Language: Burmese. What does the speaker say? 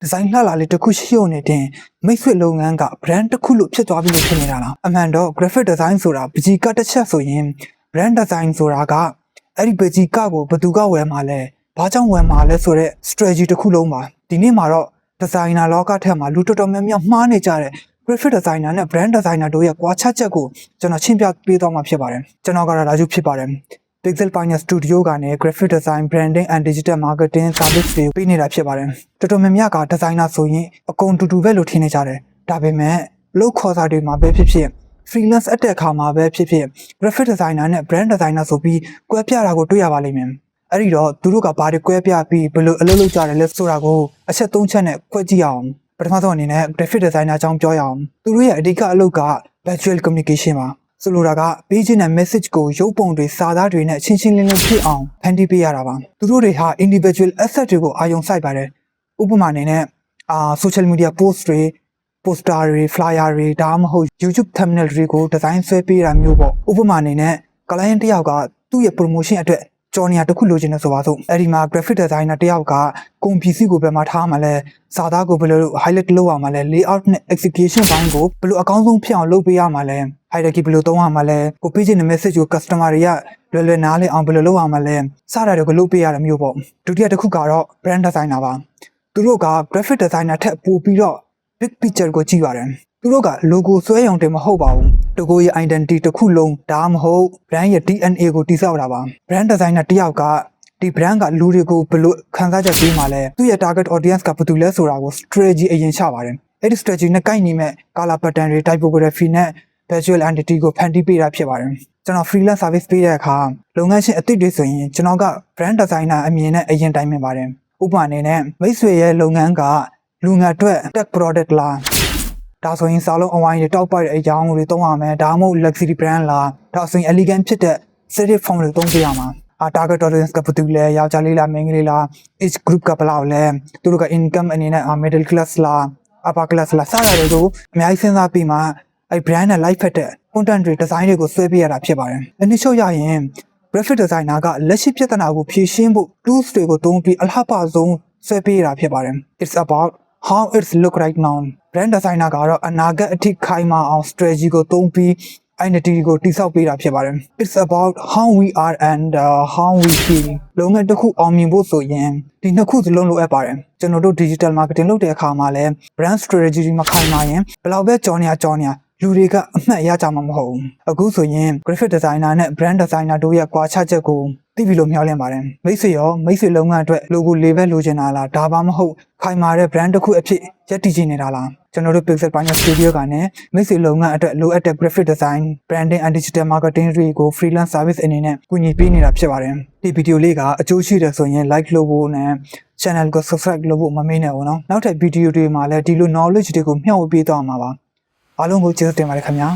ဒီဇိုင်းလှလာလေးတစ်ခုရှိုံနေတဲ့မိတ်ဆွေလုပ်ငန်းက brand တစ်ခုလို့ဖြစ်သွားပြီလို့ထင်နေတာလားအမှန်တော့ graphic design ဆိုတာပကြီးကတစ်ချက်ဆိုရင် brand design ဆိုတာကအဲ့ဒီပကြီးကကိုဘယ်သူကဝယ်မှာလဲဘာကြောင့်ဝယ်မှာလဲဆိုတော့ strategy တစ်ခုလုံးပါဒီနေ့မှာတော့ designer လောကထက်မှာလူတော်တော်များများမှားနေကြတဲ့ graphic designer နဲ့ brand designer တို့ရဲ့ကွာခြားချက်ကိုကျွန်တော်ရှင်းပြပေးသွားမှာဖြစ်ပါတယ်ကျွန်တော်ကတော့ရာဂျူဖြစ်ပါတယ်Pixel Pioneer Studio ကနေ graphic design, branding and digital marketing service တွေပေးနေတာဖြစ်ပါတယ်။တော်တော်များများက designer ဆိုရင်အကုန်တူတူပဲလို့ထင်နေကြတယ်။ဒါပေမဲ့လုပ်ခေါ်စာတွေမှာပဲဖြစ်ဖြစ် freelance အတက်ခါမှာပဲဖြစ်ဖြစ် graphic designer နဲ့ brand designer ဆိုပြီးကွဲပြားတာကိုတွေ့ရပါလိမ့်မယ်။အဲ့ဒီတော့သူတို့ကဘာတွေကွဲပြားပြီးဘယ်လိုအလုပ်လုပ်ကြတယ်လဲဆိုတာကိုအချက်၃ချက်နဲ့ခွဲကြည့်အောင်။ပထမဆုံးအနေနဲ့ graphic designer အကြောင်းပြောရအောင်။သူတို့ရဲ့အဓိကအလုပ်က visual communication ပါ။ဆိုလိုတာက page နဲ့ message ကိုရုပ်ပုံတွေစာသားတွေနဲ့ရှင်းရှင်းလင်းလင်းဖြစ်အောင်ဖန်တီးပေးရတာပါသူတို့တွေဟာ individual asset တွေကိုအာရုံစိုက်ပါတယ်ဥပမာအနေနဲ့social media post တွေ poster တွေ flyer တွေဒါမှမဟုတ် YouTube thumbnail တွေကို design ဆွဲပေးတာမျိုးပေါ့ဥပမာအနေနဲ့ client တယောက်ကသူ့ရဲ့ promotion အတွက်ကြော်နေရတစ်ခုလိုချင်တယ်ဆိုပါစို့အဲ့ဒီမှာ graphic designer တယောက်ကကုန်ပစ္စည်းကိုဘယ်မှာထားမှာလဲစာသားကိုဘယ်လို highlight လုပ်ရမှာလဲ layout နဲ့ execution ဘိုင်းကိုဘယ်လိုအကောင်းဆုံးဖြစ်အောင်လုပ်ပေးရမှာလဲ hierarchy ဘယ်လိုသုံးရမှာလဲကို page နဲ့ message ကို customer တွေကလွယ်လွယ်နားလည်အောင်ဘယ်လိုလုပ်ရမှာလဲစတာတွေကိုလုပ်ပေးရတာမျိုးပေါ့ဒုတိယတစ်ခုကတော့ brand designer ပါသူတို့က graphic designer ထက်ပိုပြီးတော့ big picture ကိုကြည့်ပါတယ်သူတို့က logo ဆွဲရုံတင်မဟုတ်ပါဘူးတကူရဲ့ identity တစ်ခုလုံးဒါမှမဟုတ် brand ရဲ့ DNA ကိုတည်ဆောက်တာပါ brand designer တယောက်ကဒီ brand ကလူတွေကိုဘယ်လိုခံစားချက်ပေးမှာလဲသူ့ရဲ့ target audience ကဘယ်သူလဲဆိုတာကို strategy အရင်ချပါတယ်အဲ့ဒီ strategy နဲ့ကိုက်ညီမဲ့ color pattern တွေ typography နဲ့ visual identity ကိုဖန်တီးပေးတာဖြစ်ပါတယ်ကျွန်တော် freelance service ပေးတဲ့အခါလုပ်ငန်းရှင်အသစ်တွေဆိုရင်ကျွန်တော်က brand designer အမြင်နဲ့အရင်တိုင်းမြင်ပါတယ်ဥပမာအနေနဲ့မိတ်ဆွေရဲ့လုပ်ငန်းကလူငယ်အတွက် tech product လားဒါဆိုရင်စာလုံးအဝိုင်းတွေတောက်ပိုက်တဲ့အကြောင်းတွေသုံးရမယ်ဒါမှမဟုတ် luxury brand လားဒါဆိုရင် elegant ဖြစ်တဲ့ series form တွေသုံးပြရမှာtarget audience ကဘယ်သူလဲယောက်ျားလေးလားမိန်းကလေးလား age group ကဘယ်လောက်လဲသူတို့က income အနေနဲ့ middle class လား upper class လားစတာတွေကိုအများကြီးစဉ်းစားပြီးမှအဲ့ brand နဲ့ live ဖက်တဲ့ content တွေ design တွေကိုဆွဲပေးရတာဖြစ်ပါတယ်။အနည်းချုပ်ရရင် graphic designer ကလက်ရှိပြဿနာကိုဖြေရှင်းဖို့ tools တွေကိုသုံးပြီးအလှပဆုံးဆွဲပေးရတာဖြစ်ပါတယ်။ It's about how it's look right now. brand designer ကတော့အနာဂတ်အထိခိုင်မာအောင် strategy ကိုသုံးပြီး identity ကိုတည်ဆောက်ပေးတာဖြစ်ပါတယ် It's about how we are and how we feel လုပ်ငန်းတစ်ခုအောင်မြင်ဖို့ဆိုရင်ဒီနှစ်ခုစလုံးလိုအပ်ပါတယ်ကျွန်တော်တို့ digital marketing လုပ်တဲ့အခါမှာလည်း brand strategy တွေမခိုင်မာရင်ဘယ်လောက်ပဲကြော်နေလူတွေကအမှတ်ရကြမှာမဟုတ်ဘူးအခုဆိုရင် graphic designer နဲ့ brand designer တို့ရဲ့ကွာခြားချက်ကိုသိပြီလို့မျှော်လင့်ပါတယ်မိတ်ဆွေလုပ်ငန်းအတွက် logo label လိုချင်တာလားဒါမှမဟုတ်ခိုင်မာတဲ့ brand တစ်ခုအဖြစ်ရပ်တည်နေတာလားကျွန်တော်တို့ Pixel Pioneer Studio ကနေမိတ်ဆွေလုပ်ငန်းအတွက်လိုအပ်တဲ့ graphic design, branding and digital marketing တွေကို freelance service အနေနဲ့ကူညီပေးနေတာဖြစ်ပါတယ်ဒီဗီဒီယိုလေးကအကျိုးရှိတယ်ဆိုရင် like လုပ်ဖို့နဲ့ channel ကို subscribe လုပ်ဖို့မမေ့နဲ့ဘူးเนาะနောက်ထပ်ဗီဒီယိုတွေမှာလည်းဒီလို knowledge တွေကိုမျှဝေပေးသွားမှာပါအားလုံးကိုကျေးဇူးတင်ပါတယ်ခင်ဗျာ